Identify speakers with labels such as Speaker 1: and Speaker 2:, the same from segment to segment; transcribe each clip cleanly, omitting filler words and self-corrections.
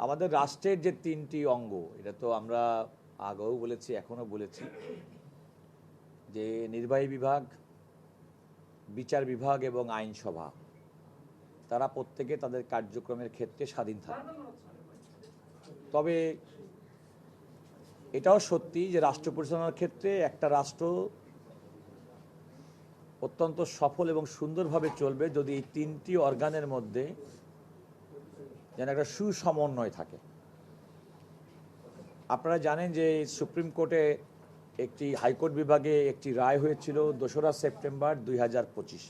Speaker 1: আমাদের রাষ্ট্রের যে তিনটি অঙ্গ, এটা তো আমরা আগেও বলেছি, এখনও বলেছি, যে নির্বাহী বিভাগ, বিচার বিভাগ এবং আইনসভা, তারা প্রত্যেকে তাদের কার্যক্রমের ক্ষেত্রে স্বাধীন থাকে। তবে এটাও সত্যি যে রাষ্ট্র পরিচালনার ক্ষেত্রে একটা রাষ্ট্র অত্যন্ত সফল এবং সুন্দরভাবে চলবে যদি এই তিনটি অর্গানের মধ্যে যেন একটা সুসমন্বয় থাকে। আপনারা জানেন যে সুপ্রিম কোর্টে একটি হাইকোর্ট বিভাগে একটি রায় হয়েছিল 2রা সেপ্টেম্বর 2025।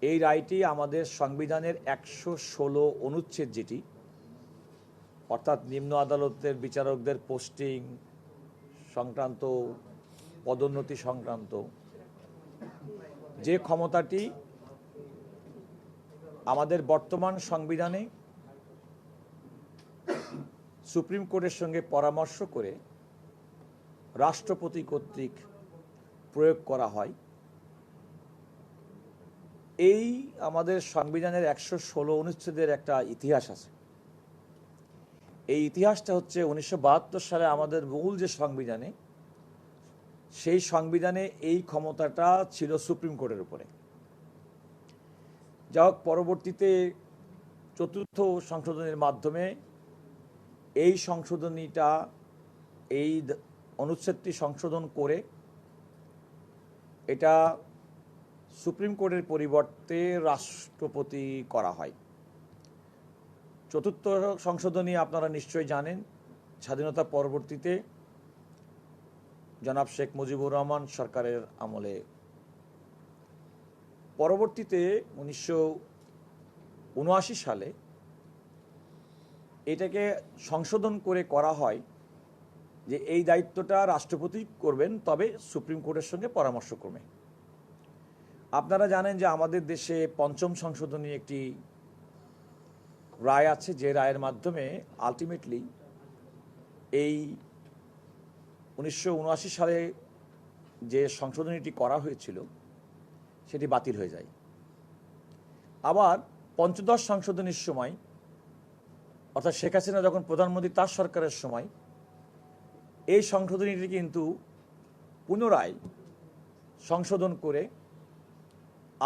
Speaker 1: এই রায়টি আমাদের সংবিধানের 116 অনুচ্ছেদ, যেটি অর্থাৎ নিম্ন আদালতের বিচারকদের পোস্টিং সংক্রান্ত, পদোন্নতি সংক্রান্ত যে ক্ষমতাটি আমাদের বর্তমান সংবিধানে সুপ্রিম কোর্টের সঙ্গে পরামর্শ করে রাষ্ট্রপতি কর্তৃক প্রয়োগ করা হয়, এই আমাদের সংবিধানের 116 অনুচ্ছেদের একটা ইতিহাস আছে। এই ইতিহাসটা হচ্ছে 1972 সালে আমাদের মূল যে সংবিধানে, সেই সংবিধানে এই ক্ষমতাটা ছিল সুপ্রিম কোর্টের উপরে। যা হোক, পরবর্তীতে 4র্থ সংশোধনীর মাধ্যমে এই সংশোধনীটা, এই অনুচ্ছেদটি সংশোধন করে এটা সুপ্রিম কোর্টের পরিবর্তে রাষ্ট্রপতি করা হয়। 4র্থ সংশোধনী আপনারা নিশ্চয়ই জানেন, স্বাধীনতা পরবর্তীতে জনাব শেখ মুজিবুর রহমান সরকারের আমলে। পরবর্তীতে 1979 সালে এটাকে সংশোধন করে করা হয় যে এই দায়িত্বটা রাষ্ট্রপতি করবেন, তবে সুপ্রিম কোর্টের সঙ্গে পরামর্শক্রমে। আপনারা জানেন যে আমাদের দেশে 5ম সংশোধনী একটি রায় আছে, যে রায়ের মাধ্যমে আলটিমেটলি এই 1979 সালে যে সংশোধনীটি করা হয়েছিল সেটি বাতিল হয়ে যায়। আবার 5ম সংশোধনীর সময়, অর্থাৎ শেখ হাসিনা যখন প্রধানমন্ত্রী, তার সরকারের সময় এই সংশোধনীটি কিন্তু পুনরায় সংশোধন করে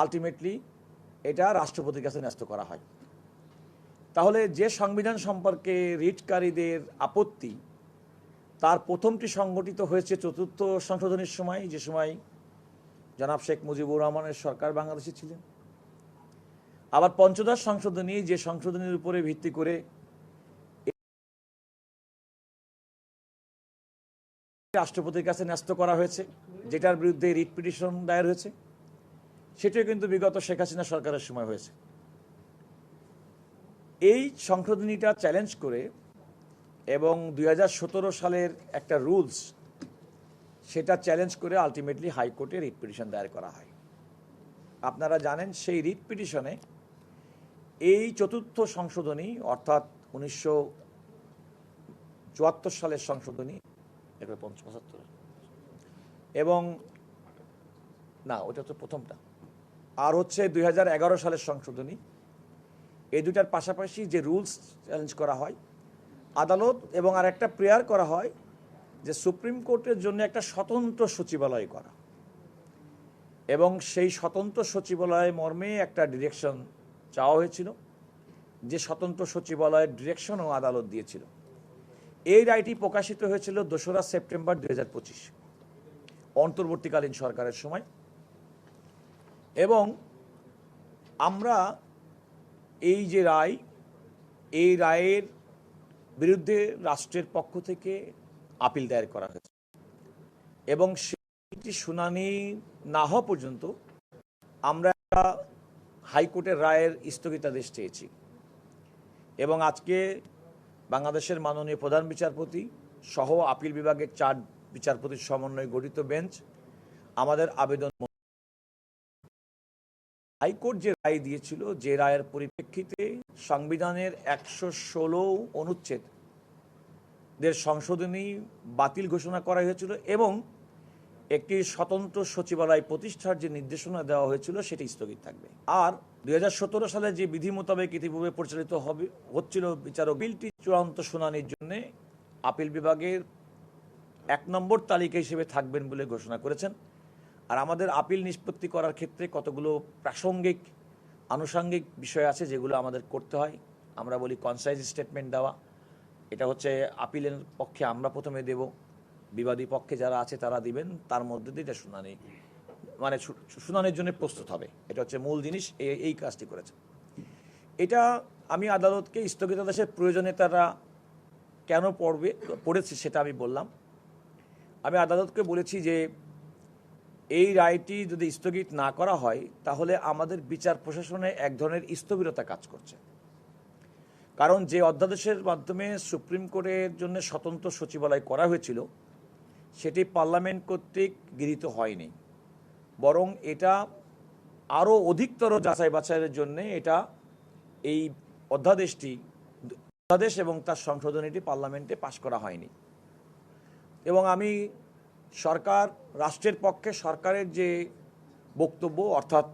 Speaker 1: আলটিমেটলি এটা রাষ্ট্রপতির কাছে ন্যস্ত করা হয়। তাহলে যে সংবিধান সম্পর্কে রিটকারীদের আপত্তি, তার প্রথমটি সংগঠিত হয়েছে 4র্থ সংশোধনীর সময়, যে সময় জনাব শেখ মুজিবুর রহমানের সরকার বাংলাদেশে ছিলেন। আবার 5ম সংশোধনী, যে সংশোধনীর উপরে ভিত্তি করে রাষ্ট্রপতির কাছে ন্যস্ত করা হয়েছে, যেটার বিরুদ্ধে রিট পিটিশন দায়ের হয়েছে, সেটিও কিন্তু বিগত শেখ হাসিনা সরকারের সময় হয়েছে। এই সংশোধনীটা চ্যালেঞ্জ করে এবং 2017 সালের একটা রুলস, সেটা চ্যালেঞ্জ করে আলটিমেটলি হাইকোর্টে রিট পিটিশন দায়ের করা হয়। আপনারা জানেন সেই রিট পিটিশনে এই 4র্থ সংশোধনী, অর্থাৎ 1974 সালের সংশোধনী, 75 এবং না, ওটা তো প্রথমটা, আর হচ্ছে 2011 সালের সংশোধনী, এই দুটার পাশাপাশি যে রুলস চ্যালেঞ্জ করা হয় আদালত, এবং আর একটা প্রেয়ার করা হয় যে সুপ্রিম কোর্টের জন্য একটা স্বতন্ত্র সচিবালয় করা, এবং সেই স্বতন্ত্র সচিবালয় মর্মে একটা ডিরেকশন চাওয়া হয়েছিল, যে স্বতন্ত্র সচিবালয়ের ডিরেকশনও আদালত দিয়েছিল। এই রায়টি প্রকাশিত হয়েছিল 2রা সেপ্টেম্বর 2025, অন্তর্বর্তীকালীন সরকারের সময়। এবং আমরা এই যে রায়, এই রায়ের বিরুদ্ধে রাষ্ট্রের পক্ষ থেকে আপিল দায়ের করা হয়েছে, এবং সেটি শুনানি না হওয়া পর্যন্ত আমরা হাইকোর্টের রায়ের স্থগিতাদেশ চেয়েছি। এবং আজকে বাংলাদেশের মাননীয় প্রধান বিচারপতি সহ আপিল বিভাগের 4 বিচারপতির সমন্বয়ে গঠিত বেঞ্চ আমাদের আবেদন, হাইকোর্ট যে রায় দিয়েছিল, যে রায়ের পরিপ্রেক্ষিতে সংবিধানের 116 অনুচ্ছেদের সংশোধনী বাতিল ঘোষণা করা হয়েছিল এবং একটি স্বতন্ত্র সচিবালয় প্রতিষ্ঠার যে নির্দেশনা দেওয়া হয়েছিল সেটি স্থগিত থাকবে। আর 2017 সালে যে বিধি মোতাবেক ইতিপূর্বে পরিচালিত হচ্ছিল বিচারক, বিলটি চূড়ান্ত শুনানির জন্য আপিল বিভাগের 1 নম্বর তালিকা হিসেবে থাকবেন বলে ঘোষণা করেছেন। আর আমাদের আপিল নিষ্পত্তি করার ক্ষেত্রে কতগুলো প্রাসঙ্গিক আনুষঙ্গিক বিষয় আছে যেগুলো আমাদের করতে হয়। আমরা বলি কনসাইজ স্টেটমেন্ট দেওয়া, এটা হচ্ছে আপিলের পক্ষে আমরা প্রথমে দেব, বিবাদী পক্ষে যারা আছে তারা দিবেন, তার মধ্যে দিয়ে এটা শুনানি মানে শুনানির জন্য প্রস্তুত হবে। এটা হচ্ছে মূল জিনিস, এই কাজটি করেছে। এটা আমি আদালতকে স্থগিতাদেশের প্রয়োজনীয়তাটা কেন পড়েছি সেটা আমি বললাম। আমি আদালতকে বলেছি যে এই রায়টি যদি স্থগিত না করা হয় তাহলে আমাদের বিচার প্রশাসনে এক ধরনের স্থবিরতা কাজ করছে। কারণ যে অধ্যাদেশের মাধ্যমে সুপ্রিম কোর্টের জন্য স্বতন্ত্র সচিবালয় করা হয়েছিল সেটি পার্লামেন্ট কর্তৃক গৃহীত হয়নি, বরং এটা আরও অধিকতর যাচাই বাছাইয়ের জন্য এটা এই অধ্যাদেশ এবং তার সংশোধনীটি পার্লামেন্টে পাশ করা হয়নি। এবং আমি রাষ্ট্রের পক্ষে সরকারের যে বক্তব্য, অর্থাৎ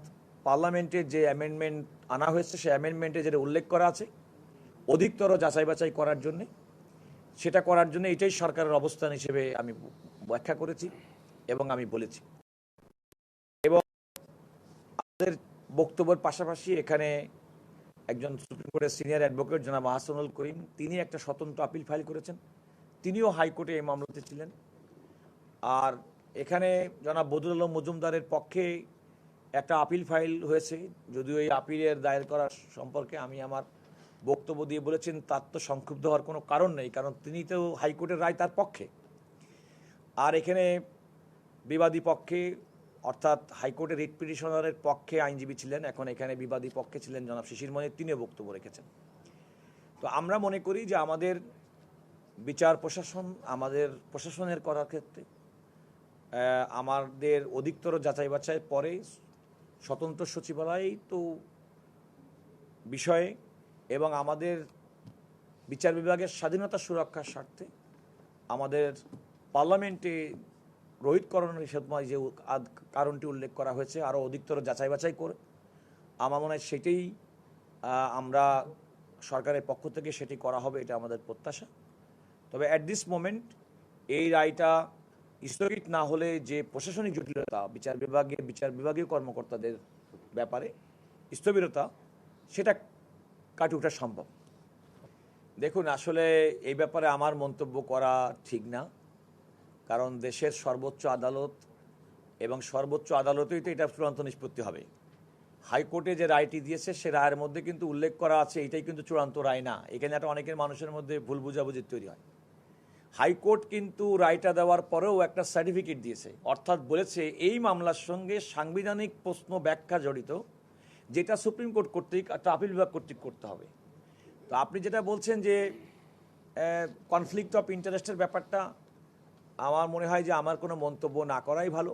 Speaker 1: পার্লামেন্টের যে অ্যামেন্ডমেন্ট আনা হয়েছে সেই অ্যামেন্ডমেন্টে যেটা উল্লেখ করা আছে অধিকতর যাচাই বাছাই করার জন্যে, সেটা করার জন্য এটাই সরকারের অবস্থান হিসেবে আমি ব্যাখ্যা করেছি এবং আমি বলেছি। এবং আমাদের বক্তব্যের পাশাপাশি এখানে একজন সুপ্রিম কোর্টের সিনিয়র অ্যাডভোকেট জনাব আহসানুল করিম, তিনি একটা স্বতন্ত্র আপিল ফাইল করেছেন, তিনিও হাইকোর্টে এই মামলাতে ছিলেন। আর এখানে জনাব বদরুল আলম মজুমদারের পক্ষে একটা আপিল ফাইল হয়েছে, যদিও এই আপিলের দায়ের করার সম্পর্কে আমি আমার বক্তব্য দিয়ে বলেছেন তার তো সংক্ষুব্ধ হওয়ার কোনো কারণ নেই, কারণ তিনি তো হাইকোর্টের রায় তার পক্ষে। আর এখানে বিবাদী পক্ষে অর্থাৎ হাইকোর্টের রিট পিটিশনারের পক্ষে আইনজীবী ছিলেন, এখন এখানে বিবাদী পক্ষে ছিলেন জনাব শিশির মনির, তিনিও বক্তব্য রেখেছেন। তো আমরা মনে করি যে আমাদের বিচার প্রশাসন, আমাদের প্রশাসনের করার ক্ষেত্রে আমাদের অধিকতর যাচাই বাছাইয়ের পরে স্বতন্ত্র সচিবালয় তো বিষয়ে এবং আমাদের বিচার বিভাগের স্বাধীনতা সুরক্ষার স্বার্থে আমাদের পার্লামেন্টে রোহিতকরণের সময় যে কারণটি উল্লেখ করা হয়েছে আরও অধিকতর যাচাই বাছাই করে, আমার মনে হয় সেটাই আমরা সরকারের পক্ষ থেকে সেটি করা হবে, এটা আমাদের প্রত্যাশা। তবে অ্যাট দিস মোমেন্ট এই রায়টা স্থগিত না হলে যে প্রশাসনিক জটিলতা বিচার বিভাগীয় কর্মকর্তাদের ব্যাপারে স্থবিরতা, সেটা কাটিয়ে ওঠা সম্ভব। দেখুন, আসলে এই ব্যাপারে আমার মন্তব্য করা ঠিক না, কারণ দেশের সর্বোচ্চ আদালত এবং সর্বোচ্চ আদালতেই তো এটা চূড়ান্ত নিষ্পত্তি হবে। হাইকোর্টে যে রায়টি দিয়েছে সে রায়ের মধ্যে কিন্তু উল্লেখ করা আছে এটাই কিন্তু চূড়ান্ত রায় না। এখানে একটা অনেকের মানুষের মধ্যে ভুল বুঝাবুঝি তৈরি হয়। হাইকোর্ট কিন্তু রায়টা দেওয়ার পরেও একটা সার্টিফিকেট দিয়েছে, অর্থাৎ বলেছে এই মামলার সঙ্গে সাংবিধানিক প্রশ্ন ব্যাখ্যা জড়িত, যেটা সুপ্রিম কোর্ট কর্তৃক একটা আপিল বিভাগ কর্তৃক করতে হবে। তো আপনি যেটা বলছেন যে কনফ্লিক্ট অফ ইন্টারেস্টের ব্যাপারটা, আমার মনে হয় যে আমার কোনো মন্তব্য না করাই ভালো।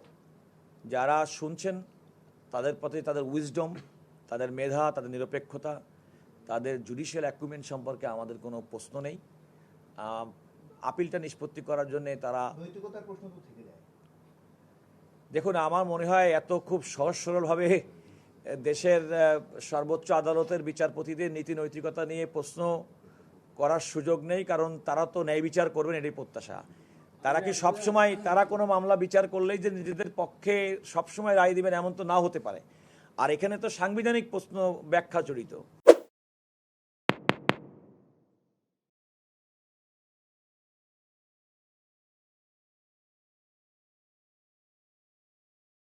Speaker 1: যারা শুনছেন তাদের প্রতি তাদের উইজডম, তাদের মেধা, তাদের নিরপেক্ষতা, তাদের জুডিশিয়াল অ্যাকুইপমেন্ট সম্পর্কে আমাদের কোনো প্রশ্ন নেই। আপিলটা নিষ্পত্তি করার জন্য তারা নৈতিকতার প্রশ্ন তো থেকে যায়। দেখুন, আমার মনে হয় এত খুব সহজ সরলভাবে দেশের সর্বোচ্চ আদালতের বিচারপতিদের নীতি নৈতিকতা নিয়ে প্রশ্ন করার সুযোগ নেই, কারণ তারা তো ন্যায় বিচার করবেন এটাই প্রত্যাশা। তারা কি সবসময় তারা কোনো মামলা বিচার করলেই যে নিজেদের পক্ষে সবসময় রায় দিবেন এমন তো নাও হতে পারে। আর এখানে তো সাংবিধানিক প্রশ্ন ব্যাখ্যা জড়িত।